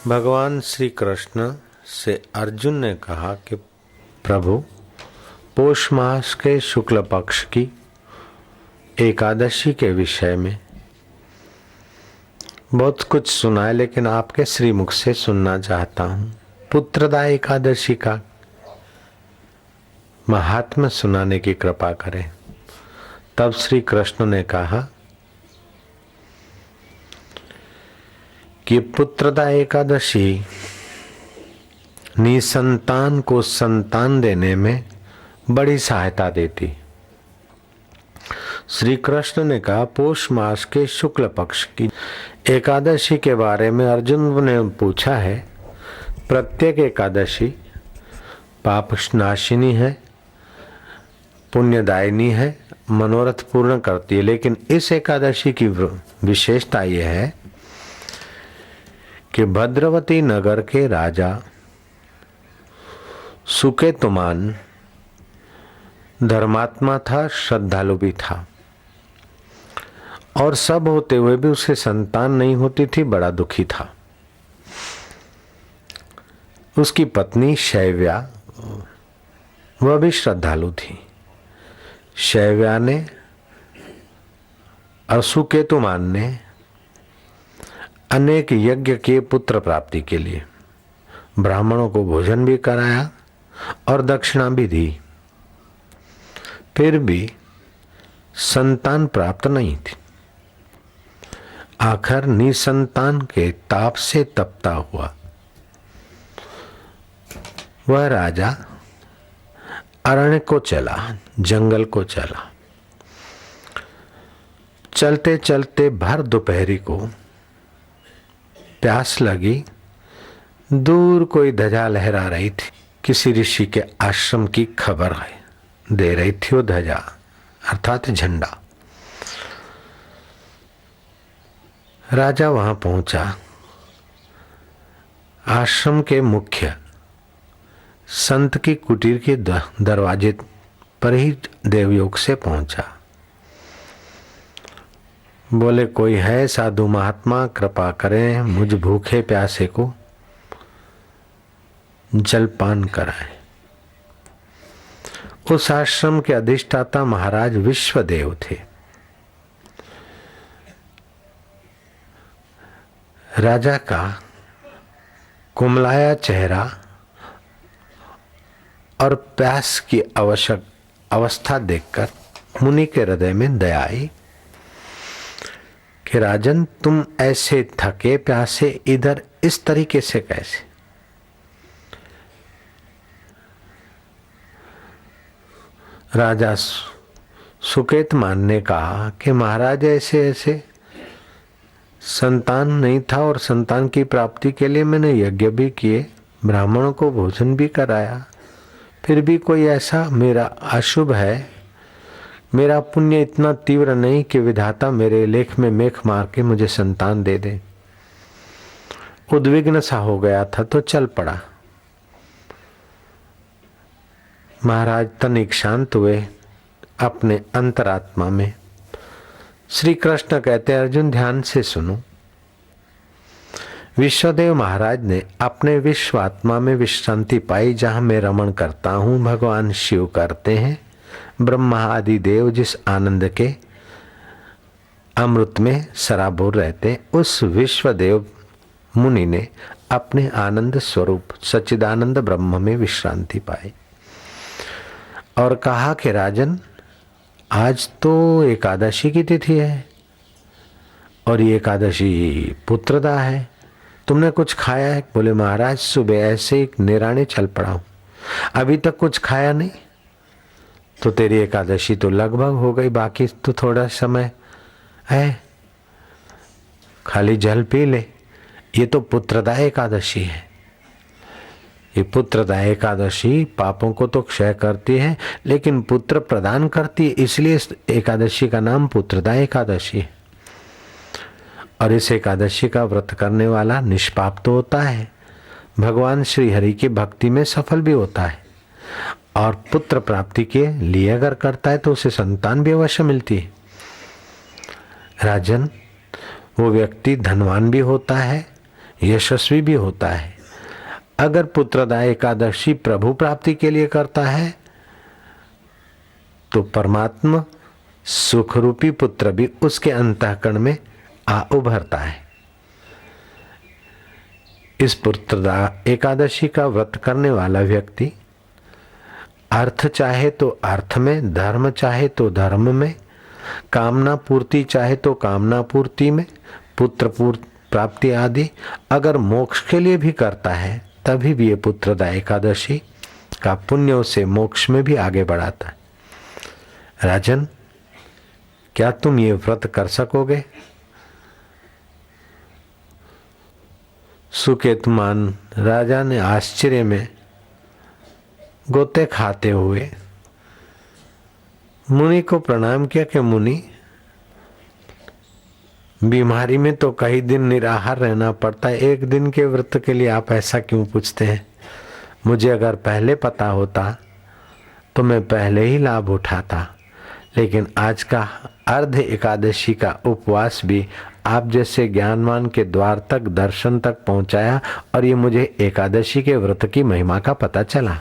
भगवान श्री कृष्ण से अर्जुन ने कहा कि प्रभु, पौष मास के शुक्ल पक्ष की एकादशी के विषय में बहुत कुछ सुना है, लेकिन आपके श्रीमुख से सुनना चाहता हूँ। पुत्रदा एकादशी का महात्म्य सुनाने की कृपा करें। तब श्री कृष्ण ने कहा कि पुत्रदा एकादशी निसंतान को संतान देने में बड़ी सहायता देती। श्री कृष्ण ने कहा, पौष मास के शुक्ल पक्ष की एकादशी के बारे में अर्जुन ने पूछा है। प्रत्येक एकादशी पाप नाशिनी है, पुण्यदायिनी है, मनोरथ पूर्ण करती है, लेकिन इस एकादशी की विशेषता यह है कि भद्रवती नगर के राजा सुकेतुमान धर्मात्मा था, श्रद्धालु भी था, और सब होते हुए भी उसे संतान नहीं होती थी। बड़ा दुखी था। उसकी पत्नी शैव्या, वह भी श्रद्धालु थी। शैव्या ने और सुकेतुमान ने अनेक यज्ञ किए पुत्र प्राप्ति के लिए। ब्राह्मणों को भोजन भी कराया और दक्षिणा भी दी, फिर भी संतान प्राप्त नहीं थी। आखिर निसंतान के ताप से तपता हुआ वह राजा अरण्य को चला, जंगल को चला। चलते चलते भर दोपहरी को प्यास लगी। दूर कोई ध्वजा लहरा रही थी, किसी ऋषि के आश्रम की खबर दे रही थी वो ध्वजा, अर्थात झंडा। राजा वहां पहुंचा। आश्रम के मुख्य संत की कुटीर के दरवाजे पर ही देवयोग से पहुंचा। बोले, कोई है साधु महात्मा, कृपा करें, मुझ भूखे प्यासे को जलपान कराएं। उस आश्रम के अधिष्ठाता महाराज विश्वदेव थे। राजा का कुमलाया चेहरा और प्यास की आवश्यक अवस्था देखकर मुनि के हृदय में दया आई कि राजन, तुम ऐसे थके प्यासे इधर इस तरीके से कैसे? राजा सुकेतुमान ने कहा कि महाराज, ऐसे ऐसे संतान नहीं था और संतान की प्राप्ति के लिए मैंने यज्ञ भी किए, ब्राह्मणों को भोजन भी कराया, फिर भी कोई ऐसा मेरा अशुभ है, मेरा पुण्य इतना तीव्र नहीं कि विधाता मेरे लेख में मेख मार के मुझे संतान दे दे। उद्विग्न सा हो गया था तो चल पड़ा। महाराज तनिक शांत हुए अपने अंतरात्मा में। श्री कृष्ण कहते, अर्जुन ध्यान से सुनो। विश्वदेव महाराज ने अपने विश्वात्मा में विश्रांति पाई, जहां मैं रमण करता हूं भगवान शिव करते हैं। ब्रह्मा आदि देव जिस आनंद के अमृत में सराबोर रहते, उस विश्वदेव मुनि ने अपने आनंद स्वरूप सच्चिदानंद ब्रह्म में विश्रांति पाई और कहा कि राजन, आज तो एकादशी की तिथि है और ये एकादशी पुत्रदा है, तुमने कुछ खाया है? बोले, महाराज सुबह ऐसे ही निराने चल पड़ा हूं, अभी तक कुछ खाया नहीं। तो तेरी एकादशी तो लगभग हो गई, बाकी तो थोड़ा समय है, खाली जल पी ले। ये तो पुत्रदा एकादशी है। ये पुत्रदा एकादशी पापों को तो क्षय करती है, लेकिन पुत्र प्रदान करती है, इसलिए इस एकादशी का नाम पुत्रदा एकादशी है। और इस एकादशी का व्रत करने वाला निष्पाप तो होता है, भगवान श्री हरि की भक्ति में सफल भी होता है, और पुत्र प्राप्ति के लिए अगर करता है तो उसे संतान भी अवश्य मिलती है। राजन, वो व्यक्ति धनवान भी होता है, यशस्वी भी होता है। अगर पुत्रदा एकादशी प्रभु प्राप्ति के लिए करता है तो परमात्मा सुख रूपी पुत्र भी उसके अंतःकरण में आ उभरता है। इस पुत्रदा एकादशी का व्रत करने वाला व्यक्ति अर्थ चाहे तो अर्थ में, धर्म चाहे तो धर्म में, कामना पूर्ति चाहे तो कामना पूर्ति में, पुत्र प्राप्ति आदि अगर मोक्ष के लिए भी करता है तभी भी ये पुत्रदा एकादशी का पुण्य उसे मोक्ष में भी आगे बढ़ाता है। राजन, क्या तुम ये व्रत कर सकोगे? सुकेतुमान राजा ने आश्चर्य में गोते खाते हुए मुनि को प्रणाम किया कि मुनि, बीमारी में तो कई दिन निराहार रहना पड़ता है, एक दिन के व्रत के लिए आप ऐसा क्यों पूछते हैं? मुझे अगर पहले पता होता तो मैं पहले ही लाभ उठाता, लेकिन आज का अर्ध एकादशी का उपवास भी आप जैसे ज्ञानवान के द्वार तक, दर्शन तक पहुंचाया और ये मुझे एकादशी के व्रत की महिमा का पता चला।